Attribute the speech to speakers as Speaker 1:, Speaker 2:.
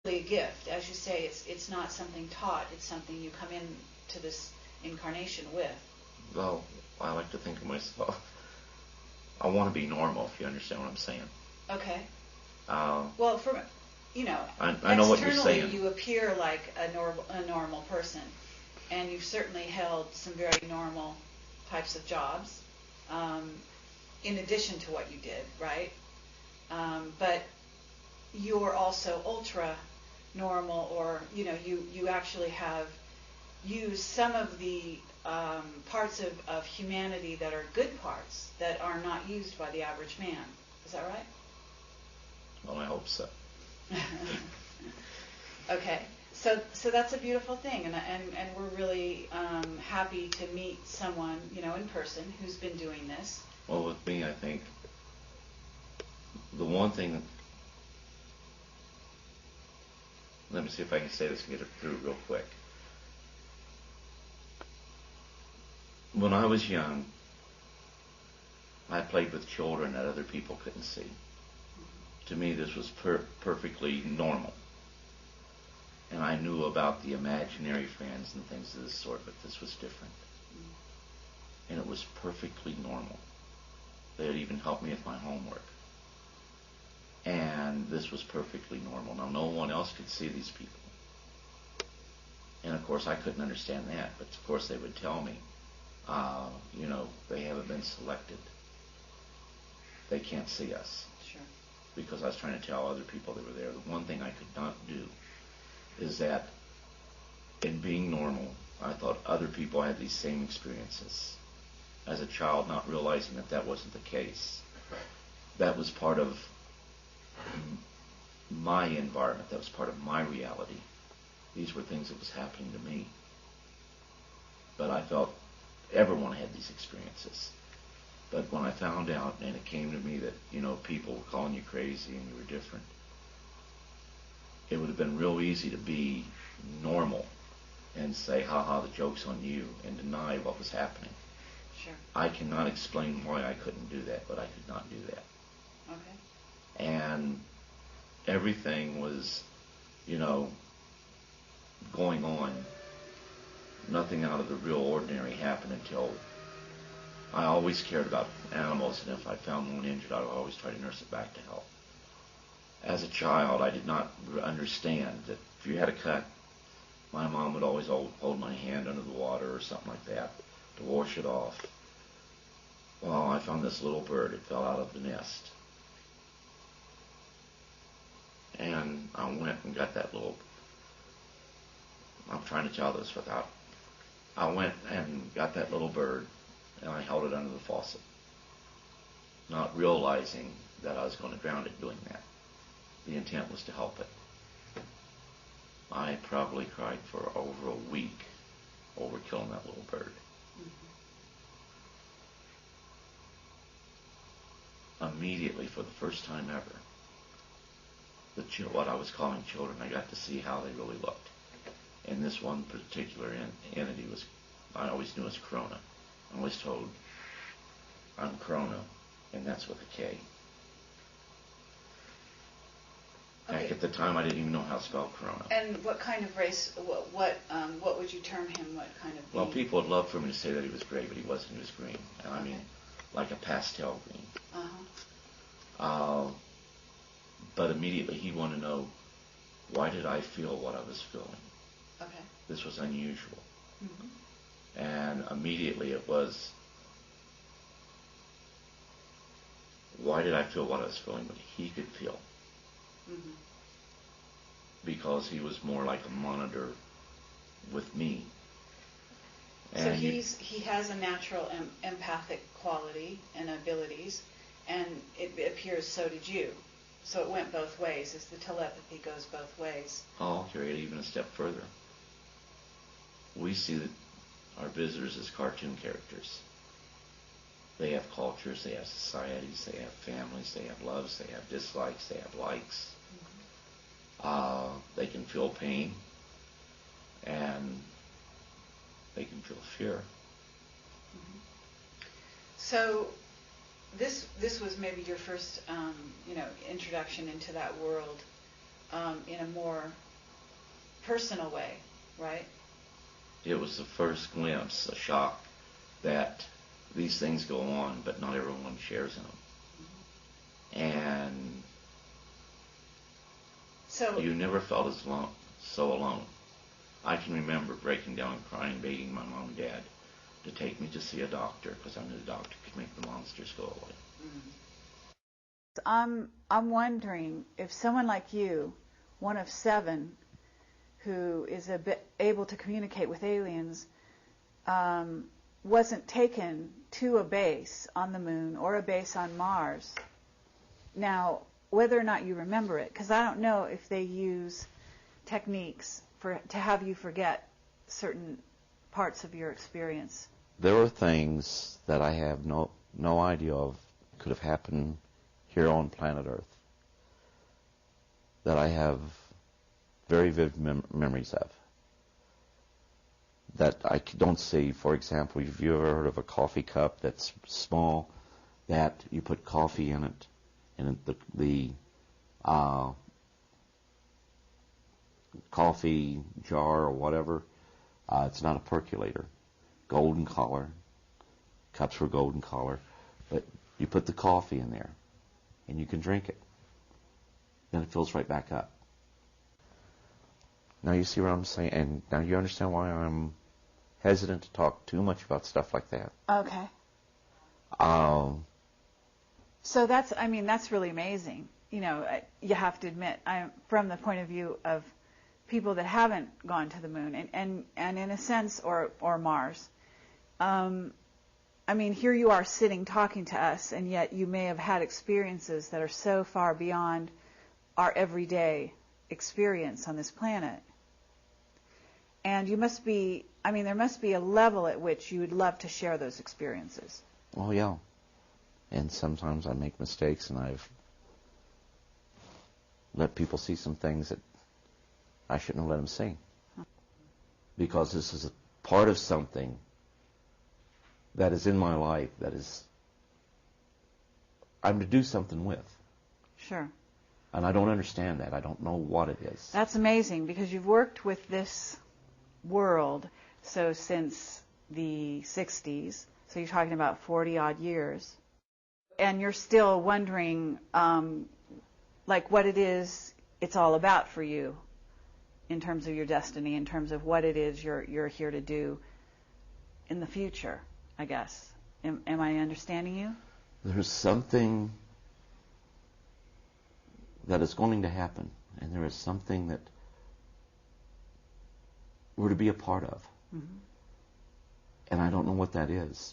Speaker 1: a gift. As you say, it's not something taught. It's something you come in to this incarnation with.
Speaker 2: Well, I like to think of myself. I want to be normal, if you understand what I'm saying.
Speaker 1: Okay.
Speaker 2: Uh,
Speaker 1: Well, from
Speaker 2: I know what you're
Speaker 1: externally,
Speaker 2: saying.
Speaker 1: you appear like a normal person, and you've certainly held some very normal types of jobs, in addition to what you did, right? But you're also ultra normal, or you actually have used some of the parts of humanity that are good parts that are not used by the average man. Is that right?
Speaker 2: Well, I hope so.
Speaker 1: Okay, so that's a beautiful thing, and we're really happy to meet someone in person who's been doing this.
Speaker 2: Well, with me, I think the one thing. Let me see if I can say this and get it through real quick. When I was young, I played with children that other people couldn't see. To me, this was perfectly normal. And I knew about the imaginary friends and things of this sort, but this was different. And it was perfectly normal. They had even helped me with my homework. And this was perfectly normal. Now, no one else could see these people. And, of course, I couldn't understand that. But, of course, they would tell me, they haven't been selected. They can't see us.
Speaker 1: Sure.
Speaker 2: Because I was trying to tell other people that were there. The one thing I could not do is that in being normal, I thought other people had these same experiences. As a child, not realizing that that wasn't the case. That was part of my environment. That was part of my reality. These were things that was happening to me. But I felt everyone had these experiences. But when I found out, and it came to me that, people were calling you crazy and you were different, it would have been real easy to be normal and say, ha, the joke's on you, and deny what was happening.
Speaker 1: Sure.
Speaker 2: I cannot explain why I couldn't do that, but I could not do that.
Speaker 1: Okay.
Speaker 2: And everything was, going on. Nothing out of the real ordinary happened until I always cared about animals, and if I found one injured, I would always try to nurse it back to health. As a child, I did not understand that if you had a cut, my mom would always hold my hand under the water or something like that to wash it off. Well, I found this little bird. It fell out of the nest. And I went and got that little... I'm trying to tell this without... I went and got that little bird, and I held it under the faucet, not realizing that I was going to drown it doing that. The intent was to help it. I probably cried for over a week over killing that little bird. Mm-hmm. Immediately, for the first time ever, what I was calling children, I got to see how they really looked. And this one particular entity was, I always knew as Corona. I always told, I'm Corona, and that's with a K.
Speaker 1: Okay.
Speaker 2: Back at the time, I didn't even know how to spell Corona.
Speaker 1: And what kind of race? What would you term him? What kind of?
Speaker 2: Well, people would love for me to say that he was gray, but he wasn't. He was green. And I mean, like a pastel green. But immediately he wanted to know, why did I feel what I was feeling?
Speaker 1: Okay.
Speaker 2: This was unusual.
Speaker 1: Mm-hmm.
Speaker 2: And immediately it was, why did I feel what I was feeling, but he could feel? Mm-hmm. Because he was more like a monitor with me.
Speaker 1: And so he has a natural empathic quality and abilities, and it appears so did you. So it went both ways, as the telepathy goes both ways.
Speaker 2: I'll carry it even a step further. We see that our visitors as cartoon characters. They have cultures, they have societies, they have families, they have loves, they have dislikes, they have likes. Mm-hmm. They can feel pain, and they can feel fear.
Speaker 1: Mm-hmm. So this was maybe your first introduction into that world. in a more personal way, right?
Speaker 2: It was the first glimpse, a shock, that these things go on, but not everyone shares in them. And
Speaker 1: So
Speaker 2: you never felt so alone. I can remember breaking down and crying, begging my mom and dad to take me to see a doctor because I knew the doctor could make the monsters go away.
Speaker 1: I'm wondering if someone like you, one of 7, who is able to communicate with aliens, wasn't taken to a base on the moon or a base on Mars. Now, whether or not you remember it, because I don't know if they use techniques to have you forget certain parts of your experience.
Speaker 3: There are things that I have no idea of could have happened here on planet Earth that I have very vivid memories of, that I don't see. For example, have you ever heard of a coffee cup that's small, that you put coffee in it, and the coffee jar or whatever, it's not a percolator, golden color, cups were golden color, but you put the coffee in there and you can drink it, then it fills right back up. Now you see what I'm saying, and now you understand why I'm hesitant to talk too much about stuff like that.
Speaker 1: Okay. So that's really amazing. You know, you have to admit, from the point of view of people that haven't gone to the moon and in a sense, or Mars. Here you are sitting talking to us, and yet you may have had experiences that are so far beyond our everyday experience on this planet. And you must be, there must be a level at which you would love to share those experiences.
Speaker 3: Oh, yeah. And sometimes I make mistakes, and I've let people see some things that I shouldn't have let them see. Because this is a part of something that is in my life that is I'm to do something with.
Speaker 1: Sure.
Speaker 3: And I don't understand that. I don't know what it is.
Speaker 1: That's amazing, because you've worked with this world since the 60s, so you're talking about 40-odd years, and you're still wondering what it is it's all about for you in terms of your destiny, in terms of what it is you're here to do in the future, I guess. Am I understanding you?
Speaker 3: There's something that is going to happen, and there is something that we're to be a part of. Mm-hmm. And I don't know what that is.